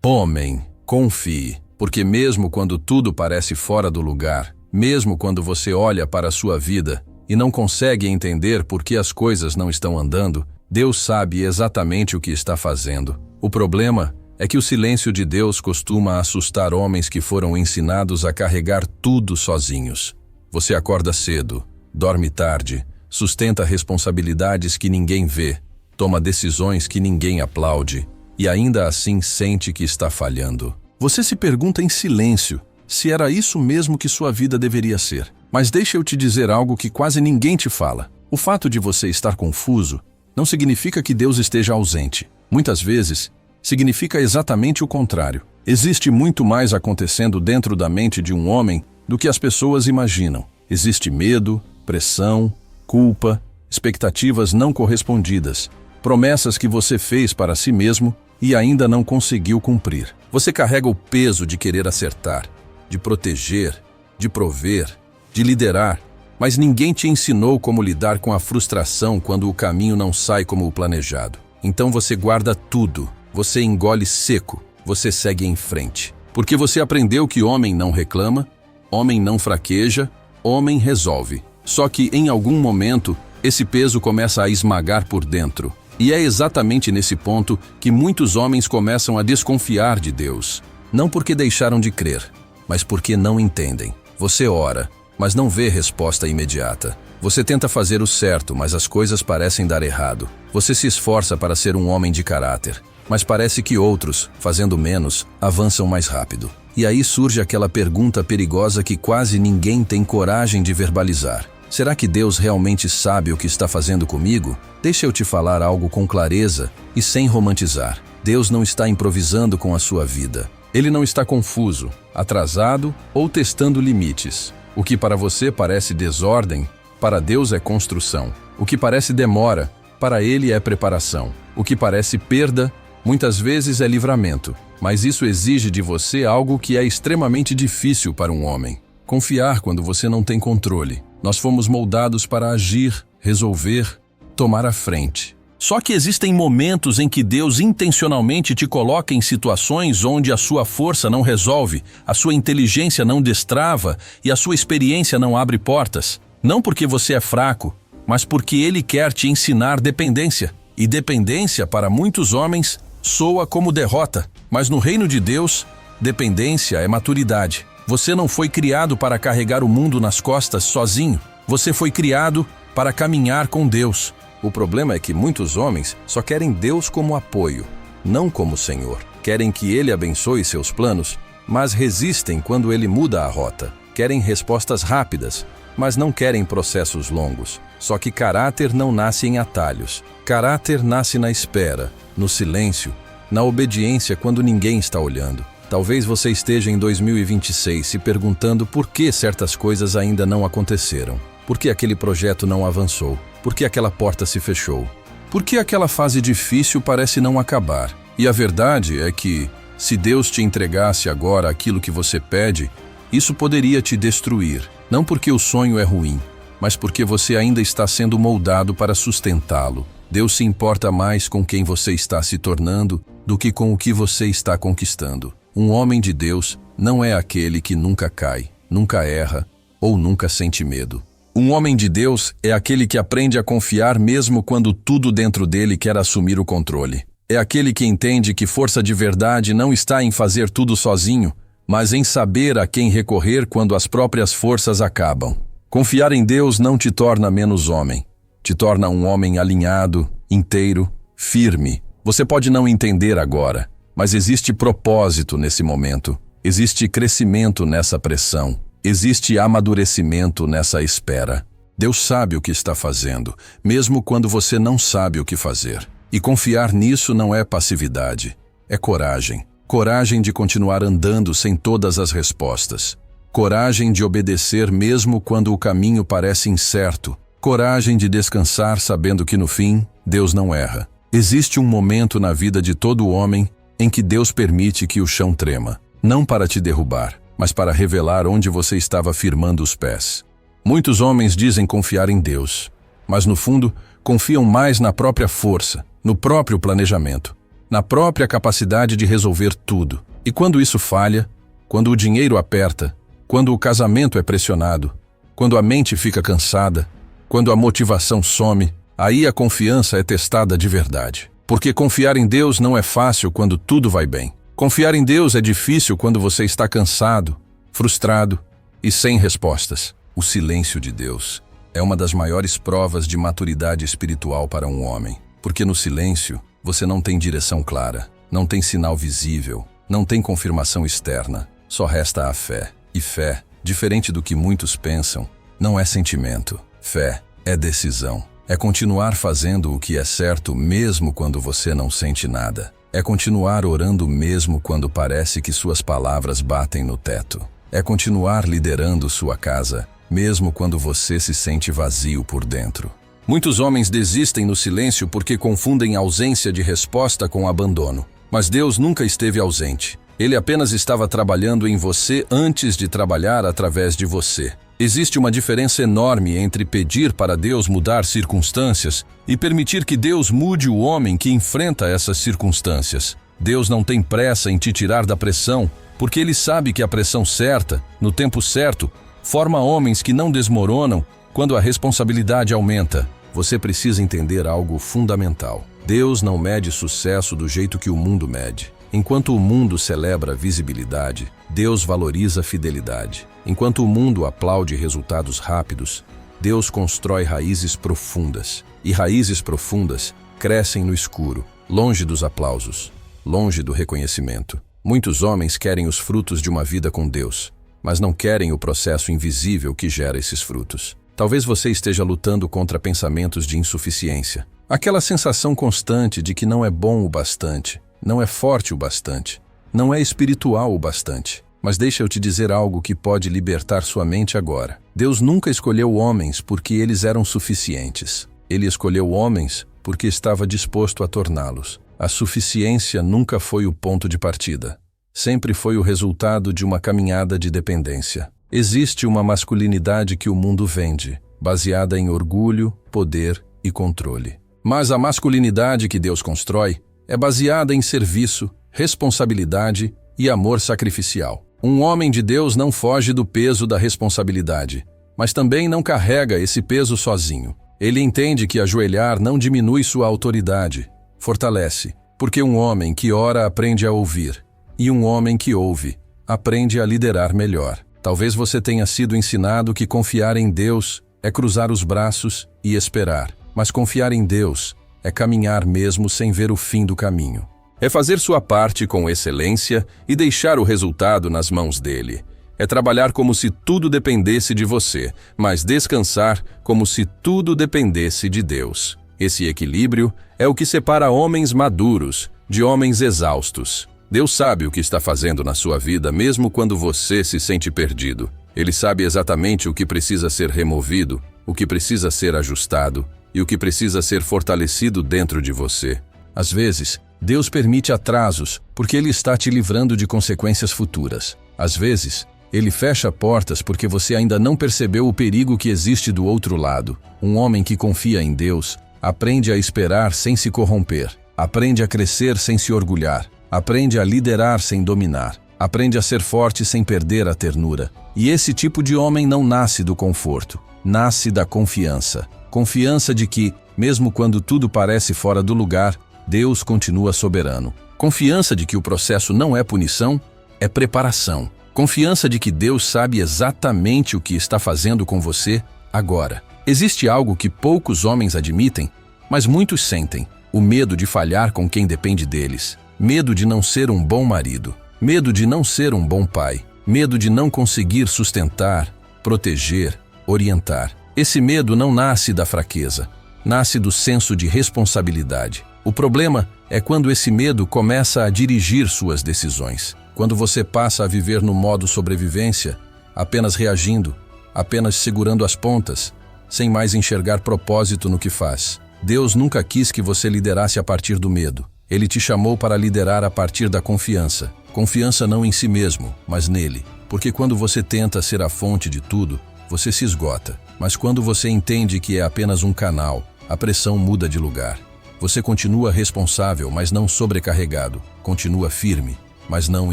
Homem, confie, porque mesmo quando tudo parece fora do lugar, mesmo quando você olha para a sua vida e não consegue entender por que as coisas não estão andando, Deus sabe exatamente o que está fazendo. O problema é que o silêncio de Deus costuma assustar homens que foram ensinados a carregar tudo sozinhos. Você acorda cedo, dorme tarde, sustenta responsabilidades que ninguém vê, toma decisões que ninguém aplaude e ainda assim sente que está falhando. Você se pergunta em silêncio se era isso mesmo que sua vida deveria ser. Mas deixa eu te dizer algo que quase ninguém te fala. O fato de você estar confuso não significa que Deus esteja ausente. Muitas vezes, significa exatamente o contrário. Existe muito mais acontecendo dentro da mente de um homem do que as pessoas imaginam. Existe medo, pressão, culpa, expectativas não correspondidas, promessas que você fez para si mesmo e ainda não conseguiu cumprir. Você carrega o peso de querer acertar, de proteger, de prover, de liderar, mas ninguém te ensinou como lidar com a frustração quando o caminho não sai como o planejado. Então você guarda tudo, você engole seco, você segue em frente. Porque você aprendeu que homem não reclama, homem não fraqueja, homem resolve. Só que em algum momento, esse peso começa a esmagar por dentro. E é exatamente nesse ponto que muitos homens começam a desconfiar de Deus. Não porque deixaram de crer, mas porque não entendem. Você ora, mas não vê resposta imediata. Você tenta fazer o certo, mas as coisas parecem dar errado. Você se esforça para ser um homem de caráter, mas parece que outros, fazendo menos, avançam mais rápido. E aí surge aquela pergunta perigosa que quase ninguém tem coragem de verbalizar. Será que Deus realmente sabe o que está fazendo comigo? Deixa eu te falar algo com clareza e sem romantizar. Deus não está improvisando com a sua vida. Ele não está confuso, atrasado ou testando limites. O que para você parece desordem, para Deus é construção. O que parece demora, para Ele é preparação. O que parece perda, muitas vezes é livramento. Mas isso exige de você algo que é extremamente difícil para um homem. Confiar quando você não tem controle. Nós fomos moldados para agir, resolver, tomar a frente. Só que existem momentos em que Deus intencionalmente te coloca em situações onde a sua força não resolve, a sua inteligência não destrava e a sua experiência não abre portas. Não porque você é fraco, mas porque Ele quer te ensinar dependência. E dependência, para muitos homens, soa como derrota. Mas no reino de Deus, dependência é maturidade. Você não foi criado para carregar o mundo nas costas sozinho. Você foi criado para caminhar com Deus. O problema é que muitos homens só querem Deus como apoio, não como Senhor. Querem que Ele abençoe seus planos, mas resistem quando Ele muda a rota. Querem respostas rápidas, mas não querem processos longos. Só que caráter não nasce em atalhos. Caráter nasce na espera, no silêncio, na obediência quando ninguém está olhando. Talvez você esteja em 2026 se perguntando por que certas coisas ainda não aconteceram. Por que aquele projeto não avançou? Por que aquela porta se fechou? Por que aquela fase difícil parece não acabar? E a verdade é que, se Deus te entregasse agora aquilo que você pede, isso poderia te destruir. Não porque o sonho é ruim, mas porque você ainda está sendo moldado para sustentá-lo. Deus se importa mais com quem você está se tornando do que com o que você está conquistando. Um homem de Deus não é aquele que nunca cai, nunca erra ou nunca sente medo. Um homem de Deus é aquele que aprende a confiar mesmo quando tudo dentro dele quer assumir o controle. É aquele que entende que força de verdade não está em fazer tudo sozinho, mas em saber a quem recorrer quando as próprias forças acabam. Confiar em Deus não te torna menos homem. Te torna um homem alinhado, inteiro, firme. Você pode não entender agora, mas existe propósito nesse momento. Existe crescimento nessa pressão. Existe amadurecimento nessa espera. Deus sabe o que está fazendo, mesmo quando você não sabe o que fazer. E confiar nisso não é passividade, é coragem. Coragem de continuar andando sem todas as respostas. Coragem de obedecer mesmo quando o caminho parece incerto. Coragem de descansar sabendo que no fim, Deus não erra. Existe um momento na vida de todo homem em que Deus permite que o chão trema. Não para te derrubar, mas para revelar onde você estava firmando os pés. Muitos homens dizem confiar em Deus, mas no fundo, confiam mais na própria força, no próprio planejamento. na própria capacidade de resolver tudo. E quando isso falha, quando o dinheiro aperta, quando o casamento é pressionado, quando a mente fica cansada, quando a motivação some, aí a confiança é testada de verdade. Porque confiar em Deus não é fácil quando tudo vai bem. Confiar em Deus é difícil quando você está cansado, frustrado e sem respostas. O silêncio de Deus é uma das maiores provas de maturidade espiritual para um homem. Porque no silêncio, você não tem direção clara, não tem sinal visível, não tem confirmação externa, só resta a fé. E fé, diferente do que muitos pensam, não é sentimento. Fé é decisão. É continuar fazendo o que é certo mesmo quando você não sente nada. É continuar orando mesmo quando parece que suas palavras batem no teto. É continuar liderando sua casa, mesmo quando você se sente vazio por dentro. Muitos homens desistem no silêncio porque confundem ausência de resposta com abandono. Mas Deus nunca esteve ausente. Ele apenas estava trabalhando em você antes de trabalhar através de você. Existe uma diferença enorme entre pedir para Deus mudar circunstâncias e permitir que Deus mude o homem que enfrenta essas circunstâncias. Deus não tem pressa em te tirar da pressão, porque Ele sabe que a pressão certa, no tempo certo, forma homens que não desmoronam quando a responsabilidade aumenta. Você precisa entender algo fundamental. Deus não mede sucesso do jeito que o mundo mede. Enquanto o mundo celebra visibilidade, Deus valoriza fidelidade. Enquanto o mundo aplaude resultados rápidos, Deus constrói raízes profundas. E raízes profundas crescem no escuro, longe dos aplausos, longe do reconhecimento. Muitos homens querem os frutos de uma vida com Deus, mas não querem o processo invisível que gera esses frutos. Talvez você esteja lutando contra pensamentos de insuficiência. Aquela sensação constante de que não é bom o bastante, não é forte o bastante, não é espiritual o bastante. Mas deixa eu te dizer algo que pode libertar sua mente agora. Deus nunca escolheu homens porque eles eram suficientes. Ele escolheu homens porque estava disposto a torná-los. A suficiência nunca foi o ponto de partida. Sempre foi o resultado de uma caminhada de dependência. Existe uma masculinidade que o mundo vende, baseada em orgulho, poder e controle. Mas a masculinidade que Deus constrói é baseada em serviço, responsabilidade e amor sacrificial. Um homem de Deus não foge do peso da responsabilidade, mas também não carrega esse peso sozinho. Ele entende que ajoelhar não diminui sua autoridade, fortalece, porque um homem que ora aprende a ouvir, e um homem que ouve aprende a liderar melhor. Talvez você tenha sido ensinado que confiar em Deus é cruzar os braços e esperar, mas confiar em Deus é caminhar mesmo sem ver o fim do caminho. É fazer sua parte com excelência e deixar o resultado nas mãos dele. É trabalhar como se tudo dependesse de você, mas descansar como se tudo dependesse de Deus. Esse equilíbrio é o que separa homens maduros de homens exaustos. Deus sabe o que está fazendo na sua vida mesmo quando você se sente perdido. Ele sabe exatamente o que precisa ser removido, o que precisa ser ajustado e o que precisa ser fortalecido dentro de você. Às vezes, Deus permite atrasos porque Ele está te livrando de consequências futuras. Às vezes, Ele fecha portas porque você ainda não percebeu o perigo que existe do outro lado. Um homem que confia em Deus aprende a esperar sem se corromper, aprende a crescer sem se orgulhar, aprende a liderar sem dominar, aprende a ser forte sem perder a ternura. E esse tipo de homem não nasce do conforto, nasce da confiança. Confiança de que, mesmo quando tudo parece fora do lugar, Deus continua soberano. Confiança de que o processo não é punição, é preparação. Confiança de que Deus sabe exatamente o que está fazendo com você agora. Existe algo que poucos homens admitem, mas muitos sentem: o medo de falhar com quem depende deles. Medo de não ser um bom marido. Medo de não ser um bom pai. Medo de não conseguir sustentar, proteger, orientar. Esse medo não nasce da fraqueza, nasce do senso de responsabilidade. O problema é quando esse medo começa a dirigir suas decisões. Quando você passa a viver no modo sobrevivência, apenas reagindo, apenas segurando as pontas, sem mais enxergar propósito no que faz. Deus nunca quis que você liderasse a partir do medo. Ele te chamou para liderar a partir da confiança. Confiança não em si mesmo, mas nele. Porque quando você tenta ser a fonte de tudo, você se esgota. Mas quando você entende que é apenas um canal, a pressão muda de lugar. Você continua responsável, mas não sobrecarregado. Continua firme, mas não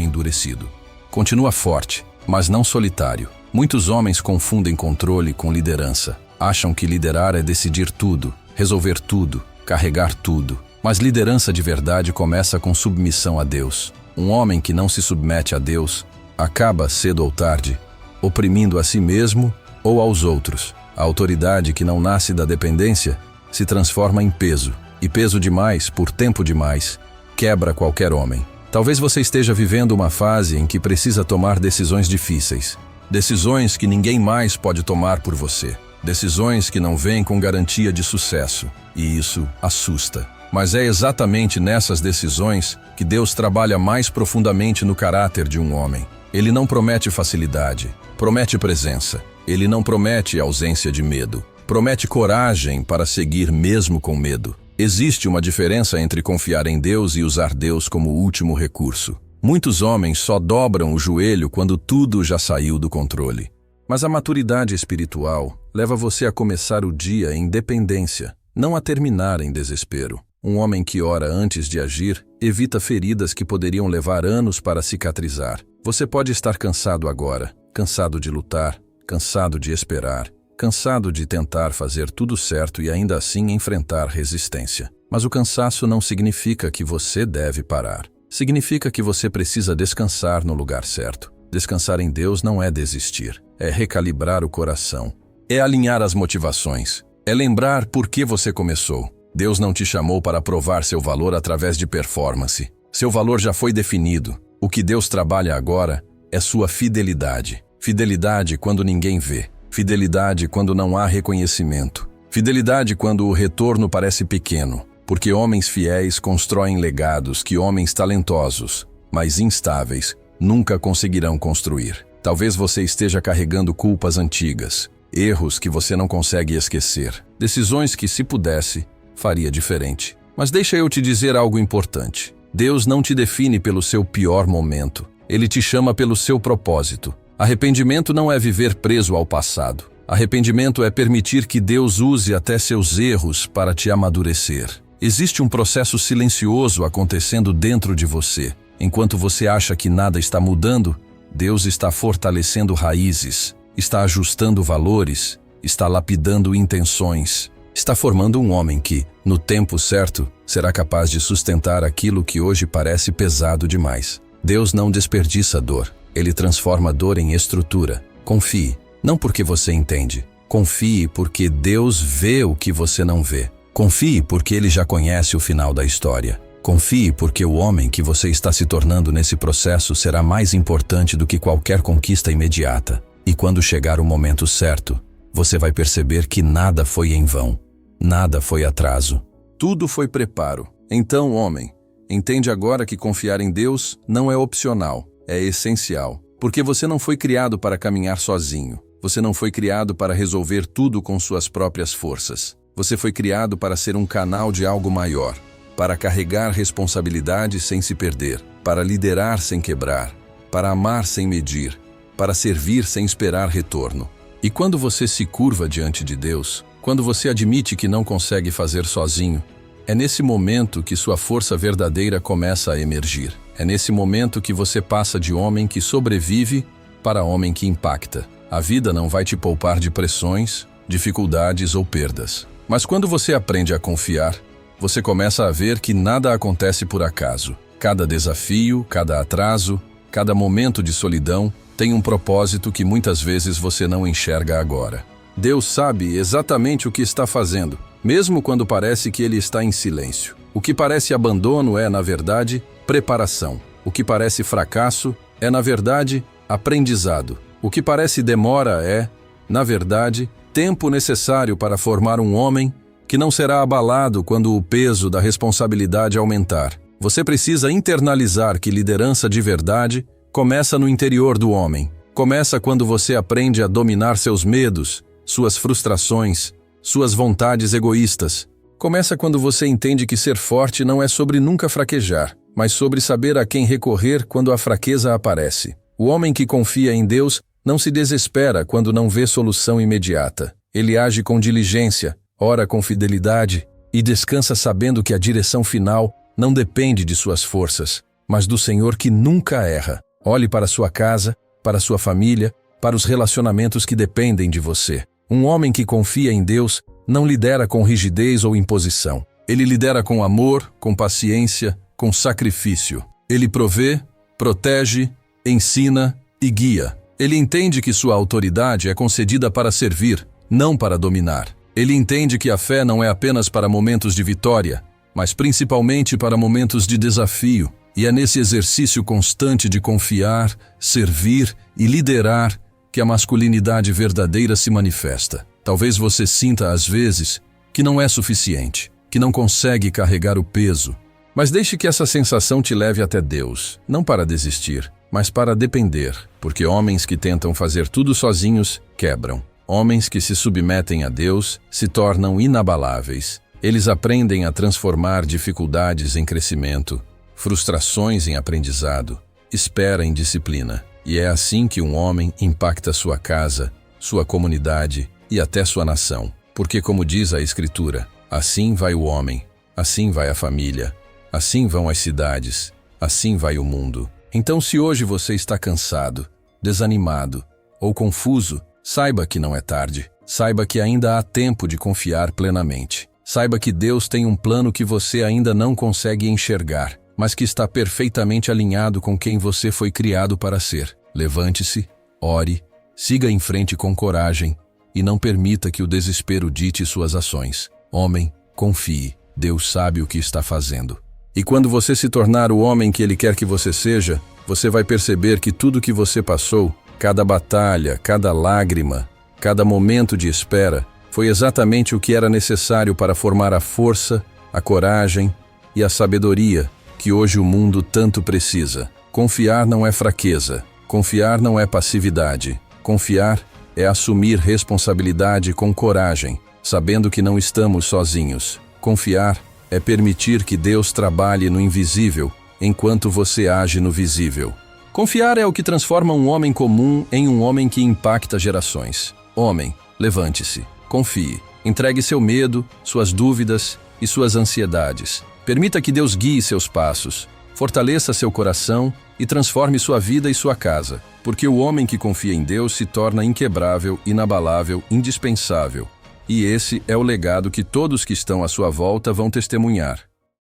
endurecido. Continua forte, mas não solitário. Muitos homens confundem controle com liderança. Acham que liderar é decidir tudo, resolver tudo, carregar tudo. Mas liderança de verdade começa com submissão a Deus. Um homem que não se submete a Deus acaba, cedo ou tarde, oprimindo a si mesmo ou aos outros. A autoridade que não nasce da dependência se transforma em peso. E peso demais, por tempo demais, quebra qualquer homem. Talvez você esteja vivendo uma fase em que precisa tomar decisões difíceis. Decisões que ninguém mais pode tomar por você. Decisões que não vêm com garantia de sucesso. E isso assusta. Mas é exatamente nessas decisões que Deus trabalha mais profundamente no caráter de um homem. Ele não promete facilidade, promete presença. Ele não promete ausência de medo. Promete coragem para seguir mesmo com medo. Existe uma diferença entre confiar em Deus e usar Deus como último recurso. Muitos homens só dobram o joelho quando tudo já saiu do controle. Mas a maturidade espiritual leva você a começar o dia em dependência, não a terminar em desespero. Um homem que ora antes de agir evita feridas que poderiam levar anos para cicatrizar. Você pode estar cansado agora, cansado de lutar, cansado de esperar, cansado de tentar fazer tudo certo e ainda assim enfrentar resistência. Mas o cansaço não significa que você deve parar. Significa que você precisa descansar no lugar certo. Descansar em Deus não é desistir, é recalibrar o coração, é alinhar as motivações, é lembrar por que você começou. Deus não te chamou para provar seu valor através de performance. Seu valor já foi definido. O que Deus trabalha agora é sua fidelidade. Fidelidade quando ninguém vê. Fidelidade quando não há reconhecimento. Fidelidade quando o retorno parece pequeno. Porque homens fiéis constroem legados que homens talentosos, mas instáveis, nunca conseguirão construir. Talvez você esteja carregando culpas antigas, erros que você não consegue esquecer, decisões que, se pudesse, faria diferente. Mas deixa eu te dizer algo importante. Deus não te define pelo seu pior momento. Ele te chama pelo seu propósito. Arrependimento não é viver preso ao passado. Arrependimento é permitir que Deus use até seus erros para te amadurecer. Existe um processo silencioso acontecendo dentro de você. Enquanto você acha que nada está mudando, Deus está fortalecendo raízes, está ajustando valores, está lapidando intenções, está formando um homem que, no tempo certo, será capaz de sustentar aquilo que hoje parece pesado demais. Deus não desperdiça dor. Ele transforma dor em estrutura. Confie, não porque você entende. Confie porque Deus vê o que você não vê. Confie porque Ele já conhece o final da história. Confie porque o homem que você está se tornando nesse processo será mais importante do que qualquer conquista imediata. E quando chegar o momento certo, você vai perceber que nada foi em vão. Nada foi atraso. Tudo foi preparo. Então, homem, entende agora que confiar em Deus não é opcional, é essencial. Porque você não foi criado para caminhar sozinho. Você não foi criado para resolver tudo com suas próprias forças. Você foi criado para ser um canal de algo maior, para carregar responsabilidade sem se perder, para liderar sem quebrar, para amar sem medir, para servir sem esperar retorno. E quando você se curva diante de Deus, quando você admite que não consegue fazer sozinho, é nesse momento que sua força verdadeira começa a emergir. É nesse momento que você passa de homem que sobrevive para homem que impacta. A vida não vai te poupar de pressões, dificuldades ou perdas. Mas quando você aprende a confiar, você começa a ver que nada acontece por acaso. Cada desafio, cada atraso, cada momento de solidão tem um propósito que muitas vezes você não enxerga agora. Deus sabe exatamente o que está fazendo, mesmo quando parece que Ele está em silêncio. O que parece abandono é, na verdade, preparação. O que parece fracasso é, na verdade, aprendizado. O que parece demora é, na verdade, tempo necessário para formar um homem que não será abalado quando o peso da responsabilidade aumentar. Você precisa internalizar que liderança de verdade começa no interior do homem. Começa quando você aprende a dominar seus medos, suas frustrações, suas vontades egoístas. Começa quando você entende que ser forte não é sobre nunca fraquejar, mas sobre saber a quem recorrer quando a fraqueza aparece. O homem que confia em Deus não se desespera quando não vê solução imediata. Ele age com diligência, ora com fidelidade, e descansa sabendo que a direção final não depende de suas forças, mas do Senhor que nunca erra. Olhe para sua casa, para sua família, para os relacionamentos que dependem de você. Um homem que confia em Deus não lidera com rigidez ou imposição. Ele lidera com amor, com paciência, com sacrifício. Ele provê, protege, ensina e guia. Ele entende que sua autoridade é concedida para servir, não para dominar. Ele entende que a fé não é apenas para momentos de vitória, mas principalmente para momentos de desafio. E é nesse exercício constante de confiar, servir e liderar que a masculinidade verdadeira se manifesta. Talvez você sinta, às vezes, que não é suficiente, que não consegue carregar o peso. Mas deixe que essa sensação te leve até Deus, não para desistir, mas para depender, porque homens que tentam fazer tudo sozinhos quebram. Homens que se submetem a Deus se tornam inabaláveis. Eles aprendem a transformar dificuldades em crescimento, frustrações em aprendizado, espera em disciplina. E é assim que um homem impacta sua casa, sua comunidade e até sua nação. Porque, como diz a Escritura, assim vai o homem, assim vai a família, assim vão as cidades, assim vai o mundo. Então, se hoje você está cansado, desanimado ou confuso, saiba que não é tarde. Saiba que ainda há tempo de confiar plenamente. Saiba que Deus tem um plano que você ainda não consegue enxergar, mas que está perfeitamente alinhado com quem você foi criado para ser. Levante-se, ore, siga em frente com coragem e não permita que o desespero dite suas ações. Homem, confie, Deus sabe o que está fazendo. E quando você se tornar o homem que Ele quer que você seja, você vai perceber que tudo que você passou, cada batalha, cada lágrima, cada momento de espera, foi exatamente o que era necessário para formar a força, a coragem e a sabedoria que hoje o mundo tanto precisa. Confiar não é fraqueza, confiar não é passividade. Confiar é assumir responsabilidade com coragem, sabendo que não estamos sozinhos. Confiar é permitir que Deus trabalhe no invisível, enquanto você age no visível. Confiar é o que transforma um homem comum em um homem que impacta gerações. Homem, levante-se, confie, entregue seu medo, suas dúvidas e suas ansiedades. Permita que Deus guie seus passos, fortaleça seu coração e transforme sua vida e sua casa, porque o homem que confia em Deus se torna inquebrável, inabalável, indispensável. E esse é o legado que todos que estão à sua volta vão testemunhar.